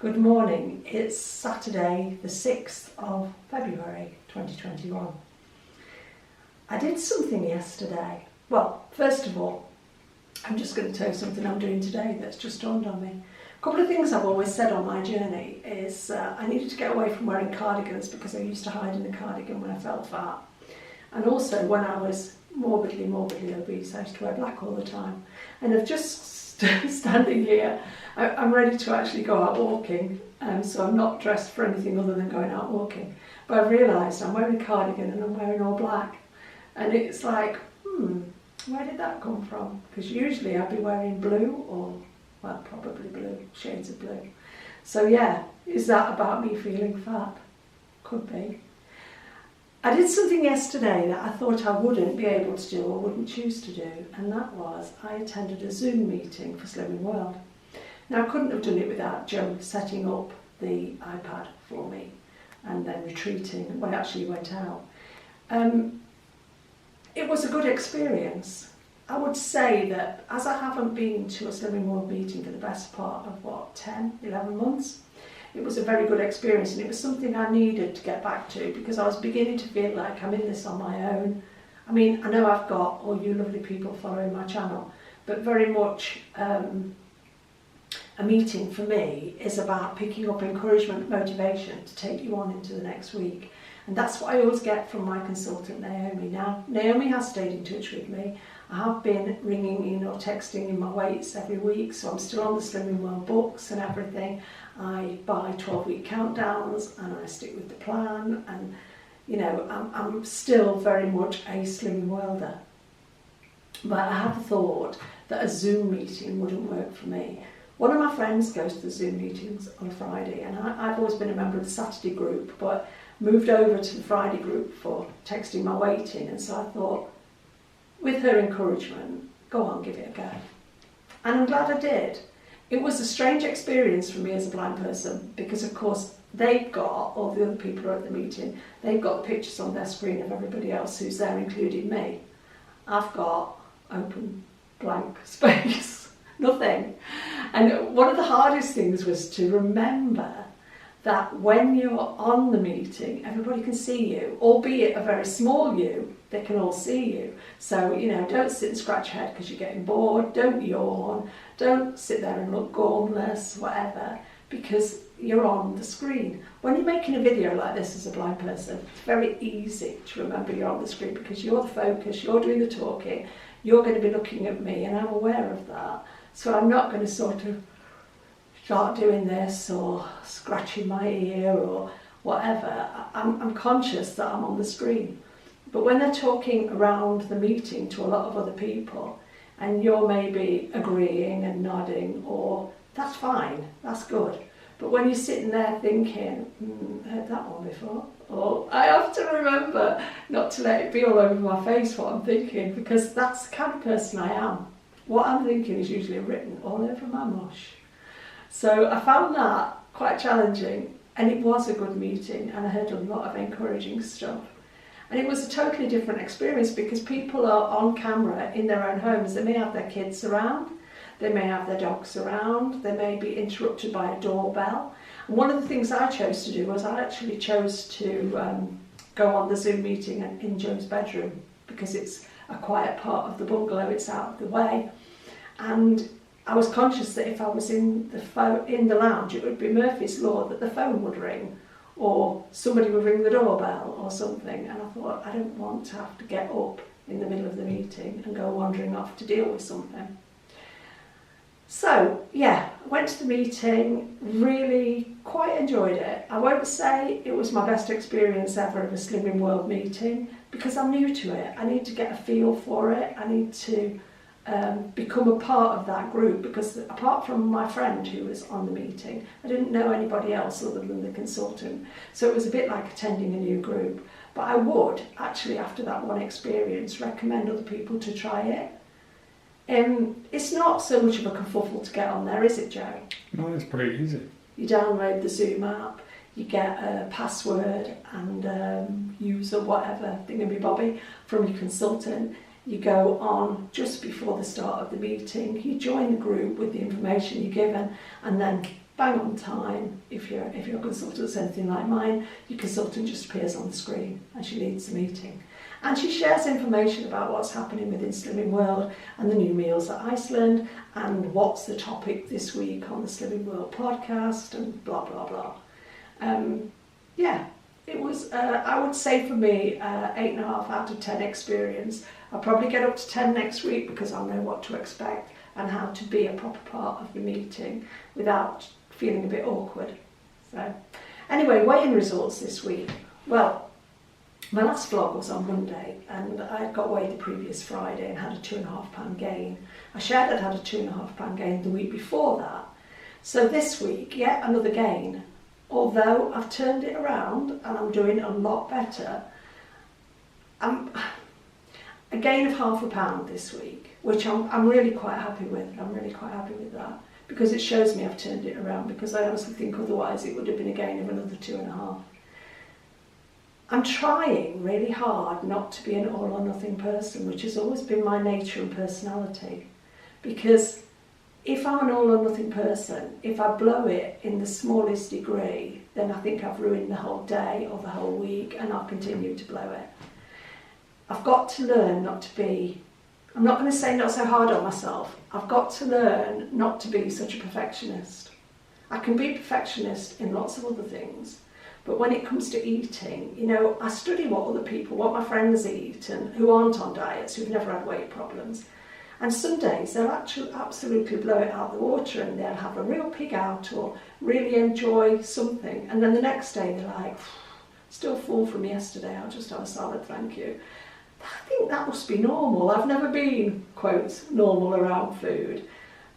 Good morning, it's Saturday the 6th of February 2021. I did something yesterday. Well, first of all, I'm just going to tell you something I'm doing today that's just dawned on me. A couple of things I've always said on my journey is I needed to get away from wearing cardigans because I used to hide in a cardigan when I felt fat. And also when I was morbidly obese, I used to wear black all the time. And I've just standing here, I'm ready to actually go out walking, so I'm not dressed for anything other than going out walking. But I've realised I'm wearing a cardigan and I'm wearing all black. And it's like, where did that come from? Because usually I'd be wearing blue or, well, probably blue, shades of blue. So yeah, is that about me feeling fat? Could be. I did something yesterday that I thought I wouldn't be able to do or wouldn't choose to do, and that was I attended a Zoom meeting for Slimming World. Now I couldn't have done it without Joe setting up the iPad for me and then retreating when I actually went out. It was a good experience. I would say that as I haven't been to a Slimming World meeting for the best part of 10, 11 months, it was a very good experience, and it was something I needed to get back to because I was beginning to feel like I'm in this on my own. I mean, I know I've got all you lovely people following my channel, but very much a meeting for me is about picking up encouragement, motivation to take you on into the next week. And that's what I always get from my consultant Naomi. Now, Naomi has stayed in touch with me. I have been ringing in or texting in my weights every week, so I'm still on the Slimming World books and everything. I buy 12-week countdowns and I stick with the plan, and you know, I'm still very much a Slimming Worlder. But I have thought that a Zoom meeting wouldn't work for me. One of my friends goes to the Zoom meetings on a Friday, and I've always been a member of the Saturday group, but moved over to the Friday group for texting my weight in, and so I thought, with her encouragement, go on, give it a go. And I'm glad I did. It was a strange experience for me as a blind person because, of course, they've got, all the other people who are at the meeting, they've got the pictures on their screen of everybody else who's there, including me. I've got open, blank space, nothing. And one of the hardest things was to remember that when you're on the meeting, everybody can see you, albeit a very small you, they can all see you. So, you know, don't sit and scratch your head because you're getting bored, don't yawn, don't sit there and look gormless, whatever, because you're on the screen. When you're making a video like this as a blind person, it's very easy to remember you're on the screen because you're the focus, you're doing the talking, you're going to be looking at me, and I'm aware of that. So I'm not going to sort of start doing this or scratching my ear or whatever. I'm conscious that I'm on the screen. But when they're talking around the meeting to a lot of other people and you're maybe agreeing and nodding, or that's fine, that's good. But when you're sitting there thinking, heard that one before, or I have to remember not to let it be all over my face what I'm thinking, because that's the kind of person I am. What I'm thinking is usually written all over my mush. So I found that quite challenging, and it was a good meeting, and I heard a lot of encouraging stuff. And it was a totally different experience because people are on camera in their own homes. They may have their kids around, they may have their dogs around, they may be interrupted by a doorbell. And one of the things I chose to do was I actually chose to go on the Zoom meeting in Joe's bedroom because it's a quiet part of the bungalow, it's out of the way. And I was conscious that if I was in the lounge, it would be Murphy's Law that the phone would ring or somebody would ring the doorbell or something. And I thought, I don't want to have to get up in the middle of the meeting and go wandering off to deal with something. So, yeah, I went to the meeting, really quite enjoyed it. I won't say it was my best experience ever of a Slimming World meeting because I'm new to it. I need to get a feel for it. I need to become a part of that group because apart from my friend who was on the meeting, I didn't know anybody else other than the consultant. So it was a bit like attending a new group. But I would actually, after that one experience, recommend other people to try it. It's not so much of a kerfuffle to get on there, is it, Joe? No, it's pretty easy. You download the Zoom app, you get a password and user whatever thingamabobby from your consultant. You go on just before the start of the meeting, you join the group with the information you're given, and then bang on time. If your consultant's anything like mine, your consultant just appears on the screen and she leads the meeting. And she shares information about what's happening within Slimming World and the new meals at Iceland and what's the topic this week on the Slimming World podcast and blah, blah, blah. Yeah, it was, I would say for me, 8.5 out of 10 experience. I'll probably get up to 10 next week because I'll know what to expect and how to be a proper part of the meeting without feeling a bit awkward. So, anyway, weigh-in results this week. Well, my last vlog was on Monday and I got weighed the previous Friday and had a 2.5 pound gain. I shared I'd had a 2.5 pound gain the week before that. So this week, yet another gain. Although I've turned it around and I'm doing a lot better. A gain of £0.5 pound this week, which I'm really quite happy with. I'm really quite happy with that because it shows me I've turned it around, because I honestly think otherwise it would have been a gain of another 2.5. I'm trying really hard not to be an all or nothing person, which has always been my nature and personality, because if I'm an all or nothing person, if I blow it in the smallest degree, then I think I've ruined the whole day or the whole week and I'll continue to blow it. I've got to learn not to be, I'm not going to say not so hard on myself, I've got to learn not to be such a perfectionist. I can be a perfectionist in lots of other things, but when it comes to eating, you know, I study what other people, what my friends eat and who aren't on diets, who've never had weight problems. And some days they'll actually absolutely blow it out of the water and they'll have a real pig out or really enjoy something. And then the next day they're like, still full from yesterday, I'll just have a salad, thank you. I think that must be normal. I've never been, quote, normal around food.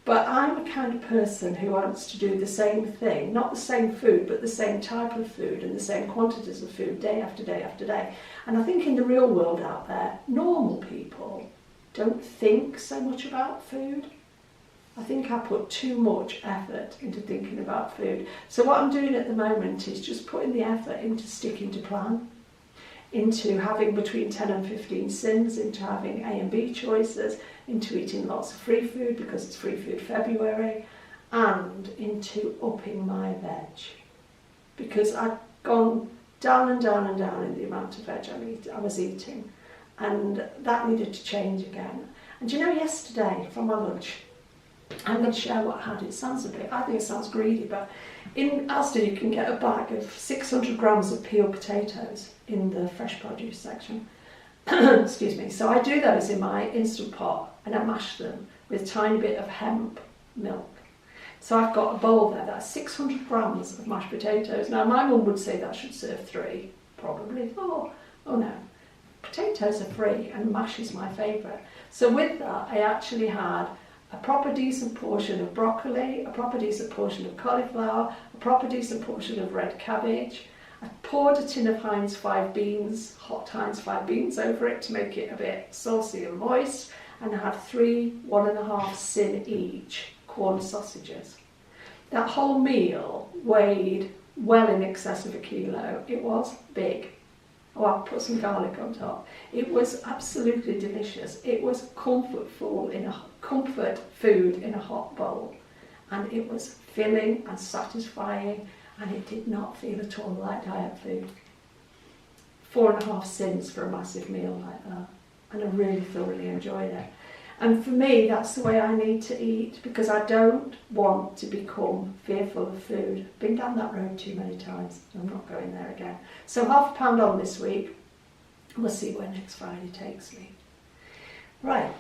But I'm a kind of person who wants to do the same thing, not the same food, but the same type of food and the same quantities of food day after day after day. And I think in the real world out there, normal people don't think so much about food. I think I put too much effort into thinking about food. So what I'm doing at the moment is just putting the effort into sticking to plan, into having between 10 and 15 sins, into having A and B choices, into eating lots of free food because it's Free Food February, and into upping my veg. Because I've gone down and down and down in the amount of veg I was eating, and that needed to change again. And you know, yesterday for my lunch, I'm going to share what I had. It sounds a bit, I think it sounds greedy, but in Asda you can get a bag of 600 grams of peeled potatoes in the fresh produce section. Excuse me. So I do those in my Instant Pot and I mash them with a tiny bit of hemp milk. So I've got a bowl there that's 600 grams of mashed potatoes. Now my mum would say that should serve 3, probably. Oh no. Potatoes are free and mash is my favourite. So with that I actually had a proper decent portion of broccoli, a proper decent portion of cauliflower, a proper decent portion of red cabbage. I poured a tin of Heinz 5 beans, hot Heinz 5 beans over it to make it a bit saucy and moist, and I had 3 1.5 sin each corn sausages. That whole meal weighed well in excess of 1 kilo. It was big. Oh, I'll put some garlic on top. It was absolutely delicious. It was comfort food in a hot bowl, and it was filling and satisfying, and it did not feel at all like diet food. 4.5 sins for a massive meal like that, and I really thoroughly enjoyed it. And for me, that's the way I need to eat, because I don't want to become fearful of food. Been down that road too many times, I'm not going there again. So £0.5 pound on this week. We'll see where next Friday takes me. Right,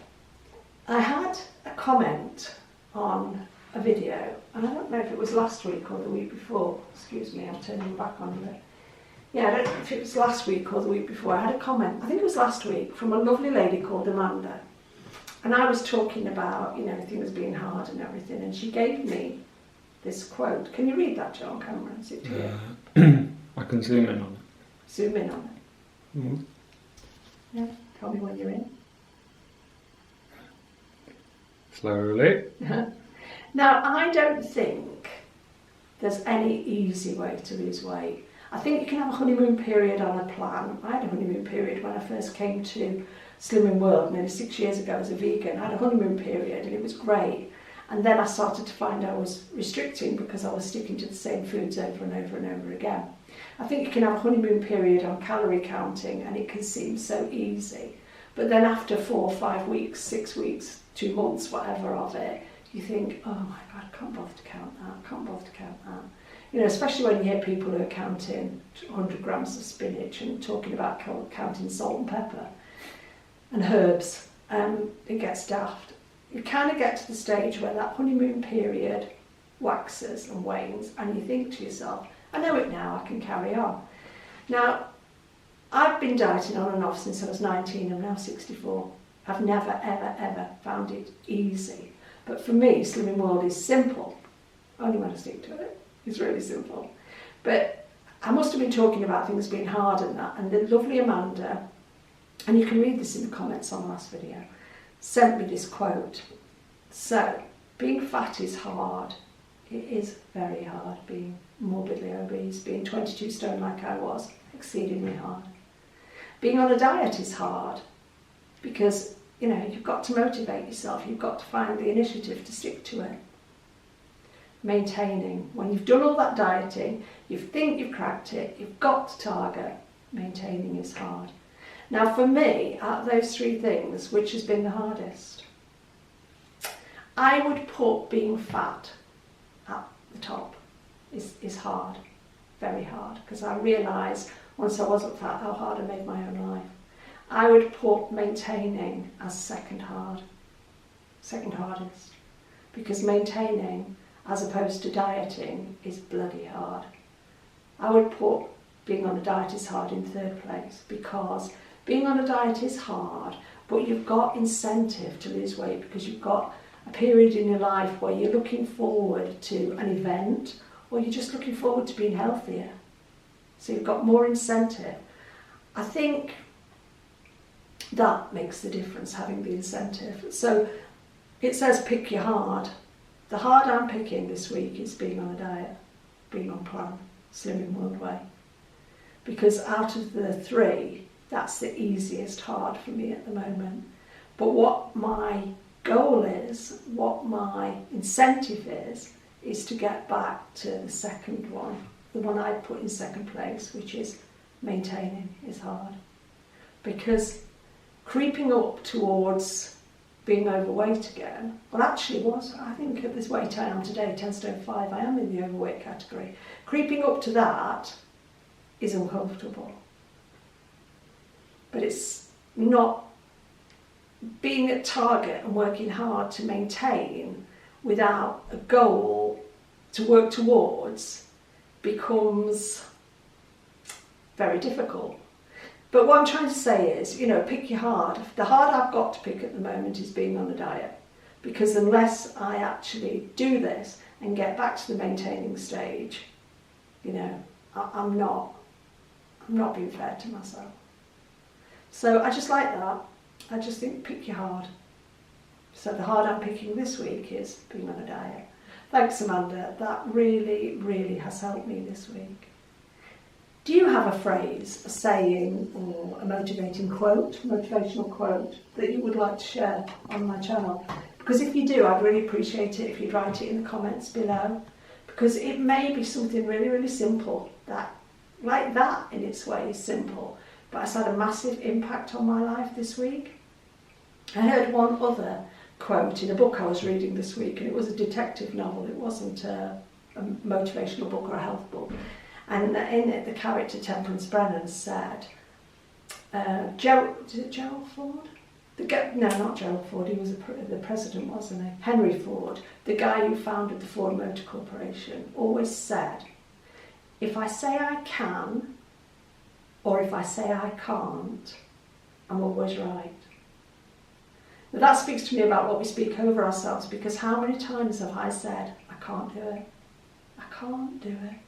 I had a comment on a video, and I don't know if it was last week or the week before. Excuse me, I'm turning back on a bit. Yeah, I don't know if it was last week or the week before. I had a comment, I think it was last week, from a lovely lady called Amanda. And I was talking about, you know, things being hard and everything, and she gave me this quote. Can you read that, John Cameron? Is it clear? I can zoom in on it. Zoom in on it. Mm-hmm. Yeah, tell me when you're in. Slowly. Now, I don't think there's any easy way to lose weight. I think you can have a honeymoon period on a plan. I had a honeymoon period when I first came to Slimming World nearly 6 years ago as a vegan. I had a honeymoon period and it was great. And then I started to find I was restricting because I was sticking to the same foods over and over and over again. I think you can have a honeymoon period on calorie counting and it can seem so easy. But then after 4 or 5 weeks, 6 weeks, 2 months, whatever of it, you think, oh my God, I can't bother to count that, I can't bother to count that. You know, especially when you hear people who are counting 100 grams of spinach and talking about counting salt and pepper and herbs, it gets daft. You kind of get to the stage where that honeymoon period waxes and wanes and you think to yourself, I know it now, I can carry on. Now, I've been dieting on and off since I was 19, I'm now 64. I've never, ever, ever found it easy. But for me, Slimming World is simple. Only when I stick to it. It's really simple. But I must have been talking about things being hard and that, and the lovely Amanda, and you can read this in the comments on the last video, sent me this quote. So, being fat is hard. It is very hard being morbidly obese, being 22 stone like I was, exceedingly hard. Being on a diet is hard because, you know, you've got to motivate yourself, you've got to find the initiative to stick to it. Maintaining, when you've done all that dieting, you think you've cracked it, you've got to target, maintaining is hard. Now for me, out of those 3 things, which has been the hardest? I would put being fat at the top. Is hard, very hard, because I realised once I wasn't fat how hard I made my own life. I would put maintaining as second hardest, because maintaining as opposed to dieting is bloody hard. I would put being on a diet is hard in 3rd place, because being on a diet is hard, but you've got incentive to lose weight because you've got a period in your life where you're looking forward to an event or you're just looking forward to being healthier. So you've got more incentive. I think that makes the difference, having the incentive. So it says pick your hard. The hard I'm picking this week is being on a diet, being on plan, Slimming World way. Because out of the 3, that's the easiest hard for me at the moment. But what my goal is, what my incentive is to get back to the second one, the one I put in 2nd place, which is maintaining is hard. Because creeping up towards being overweight again, well actually I think at this weight I am today, 10 stone 5, I am in the overweight category. Creeping up to that is uncomfortable. But it's not being at target and working hard to maintain without a goal to work towards becomes very difficult. But what I'm trying to say is, you know, pick your hard. The hard I've got to pick at the moment is being on a diet. Because unless I actually do this and get back to the maintaining stage, you know, I'm not being fair to myself. So I just like that. I just think pick your hard. So the hard I'm picking this week is being on a diet. Thanks, Amanda. That really, really has helped me this week. Do you have a phrase, a saying, or a motivational quote that you would like to share on my channel? Because if you do, I'd really appreciate it if you'd write it in the comments below. Because it may be something really, really simple, that, like that in its way is simple, but it's had a massive impact on my life this week. I heard one other quote in a book I was reading this week, and it was a detective novel. It wasn't a motivational book or a health book. And in it, the character Temperance Brennan said, Gerald Ford? No, not Gerald Ford, he was the president, wasn't he? Henry Ford, the guy who founded the Ford Motor Corporation, always said, if I say I can, or if I say I can't, I'm always right. Now that speaks to me about what we speak over ourselves, because how many times have I said, I can't do it, I can't do it.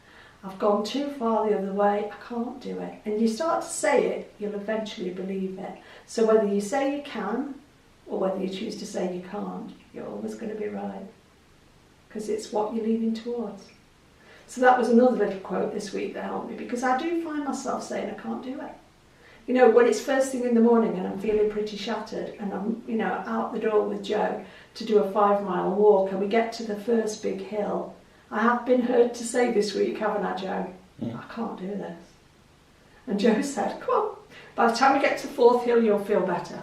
I've gone too far the other way, I can't do it. And you start to say it, you'll eventually believe it. So whether you say you can, or whether you choose to say you can't, you're always going to be right. Because it's what you're leaning towards. So that was another little quote this week that helped me, because I do find myself saying I can't do it. You know, when it's first thing in the morning and I'm feeling pretty shattered and I'm, you know, out the door with Joe to do a 5-mile walk and we get to the first big hill, I have been heard to say this week, haven't I, Joe? I can't do this. And Joe said, come on, by the time we get to the 4th hill, you'll feel better.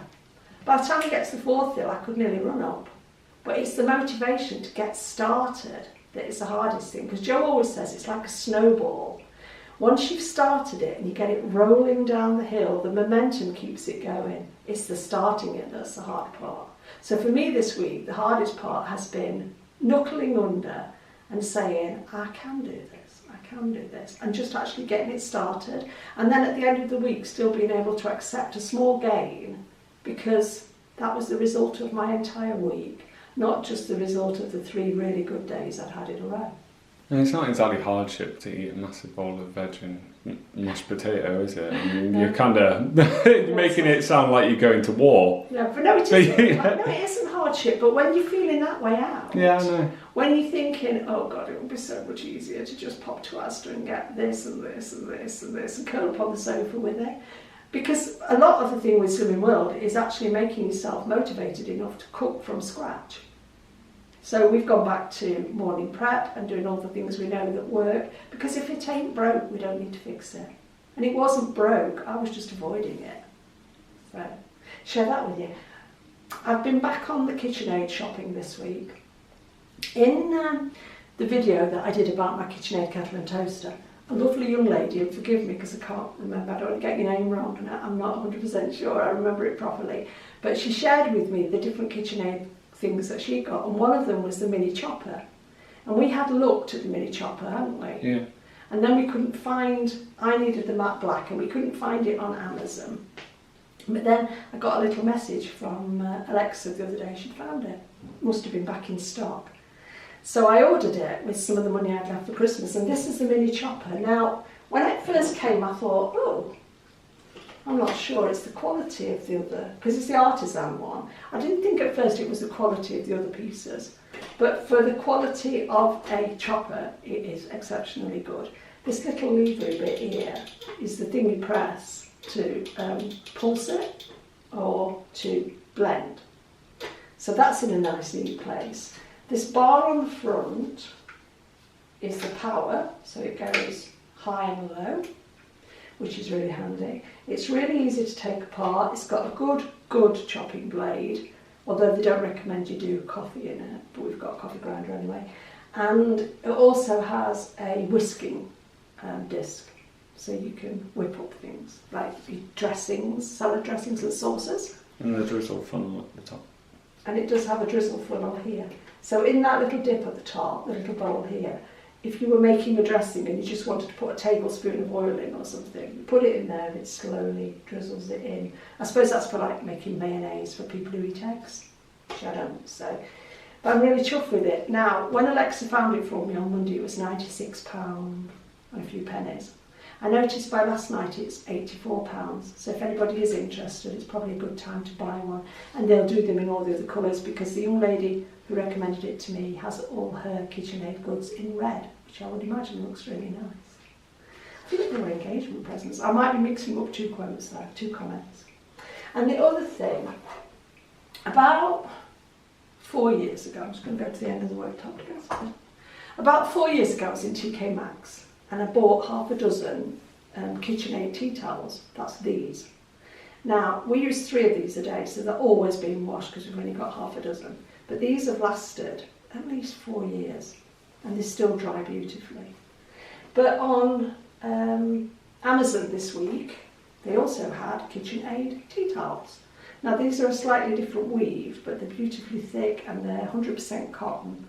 By the time we get to the 4th hill, I could nearly run up. But it's the motivation to get started that is the hardest thing. Because Joe always says it's like a snowball. Once you've started it and you get it rolling down the hill, the momentum keeps it going. It's the starting it that's the hard part. So for me this week, the hardest part has been knuckling under and saying, I can do this, I can do this, and just actually getting it started. And then at the end of the week, still being able to accept a small gain, because that was the result of my entire week, not just the result of the 3 really good days I'd had in a row. And it's not exactly hardship to eat a massive bowl of veg and mashed potato, is it? I mean, you're kind of making it sound like you're going to war. No, but no, it isn't. No, it isn't hardship. But when you're feeling that way out, yeah, I know. When you're thinking, oh God, it would be so much easier to just pop to Asda and get this and this and this and this and curl up on the sofa with it. Because a lot of the thing with Slimming World is actually making yourself motivated enough to cook from scratch. So we've gone back to morning prep and doing all the things we know that work, because if it ain't broke, we don't need to fix it. And it wasn't broke, I was just avoiding it. So, share that with you. I've been back on the KitchenAid shopping this week. In the video that I did about my KitchenAid kettle and toaster, a lovely young lady, and forgive me because I can't remember, I don't want to get your name wrong, and I'm not 100% sure I remember it properly, but she shared with me the different KitchenAid things that she got, and one of them was the mini chopper. And we had looked at the mini chopper, hadn't we? Yeah. And then we couldn't find, I needed the matte black, and we couldn't find it on Amazon. But then I got a little message from Alexa the other day, she'd found it. Must have been back in stock. So I ordered it with some of the money I'd left for Christmas, and this is the mini chopper. Now, when it first came, I thought, oh, I'm not sure it's the quality of the other, because it's the artisan one. I didn't think at first it was the quality of the other pieces, but for the quality of a chopper, it is exceptionally good. This little lever bit here is the thing you press to pulse it or to blend. So that's in a nice neat place. This bar on the front is the power, so it goes high and low, which is really handy. It's really easy to take apart. It's got a good chopping blade, although they don't recommend you do coffee in it, but we've got a coffee grinder anyway. And it also has a whisking disc, so you can whip up things, like your dressings, salad dressings and sauces. And the drizzle funnel at the top. And it does have a drizzle funnel here. So in that little dip at the top, the little bowl here, if you were making a dressing and you just wanted to put a tablespoon of oil in or something, you put it in there and it slowly drizzles it in. I suppose that's for like making mayonnaise for people who eat eggs, which I don't, so. But I'm really chuffed with it. Now, when Alexa found it for me on Monday, it was £96 and a few pennies. I noticed by last night it's £84, so if anybody is interested, it's probably a good time to buy one. And they'll do them in all the other colours, because the young lady who recommended it to me has all her KitchenAid goods in red, which I would imagine looks really nice. I think they were engagement presents. I might be mixing up two quotes though, two comments. And the other thing, about 4 years ago, I'm just going to go to the end of the worktop again. About 4 years ago I was in TK Maxx and I bought half a dozen KitchenAid tea towels. That's these. Now, we use 3 of these a day, so they're always being washed because we've only got half a dozen. But these have lasted at least 4 years and they still dry beautifully. But on Amazon this week, they also had KitchenAid tea towels. Now these are a slightly different weave, but they're beautifully thick and they're 100% cotton.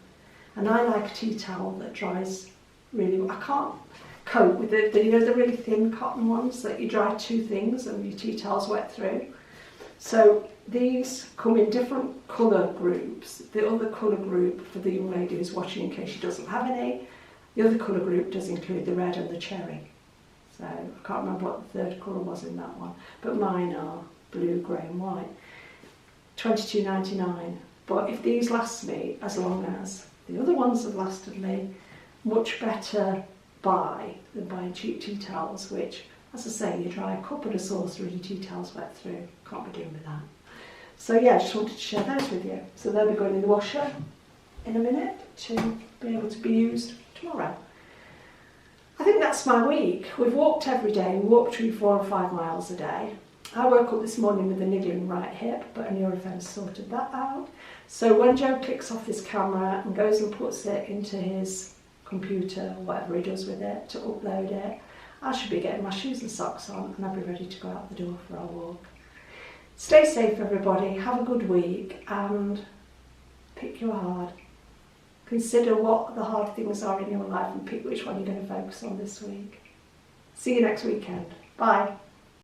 And I like a tea towel that dries really well. I can't cope with the you know, the really thin cotton ones that you dry 2 things and your tea towel's wet through. So these come in different colour groups. The other colour group, for the young lady who's watching in case she doesn't have any, the other colour group does include the red and the cherry. So I can't remember what the 3rd colour was in that one, but mine are blue, grey and white. £22.99. But if these last me as long as the other ones have lasted me, much better buy than buying cheap tea towels, which As I say, you dry a cup and a saucer and your tea towels wet through. Can't be doing with that. So yeah, I just wanted to share those with you. So they'll be going in the washer in a minute to be able to be used tomorrow. I think that's my week. We've walked every day. We walk between 4 and 5 miles a day. I woke up this morning with a niggling right hip, but a neurophone sorted that out. So when Joe clicks off this camera and goes and puts it into his computer, or whatever he does with it, to upload it, I should be getting my shoes and socks on and I'll be ready to go out the door for our walk. Stay safe, everybody. Have a good week and pick your hard. Consider what the hard things are in your life and pick which one you're going to focus on this week. See you next weekend. Bye.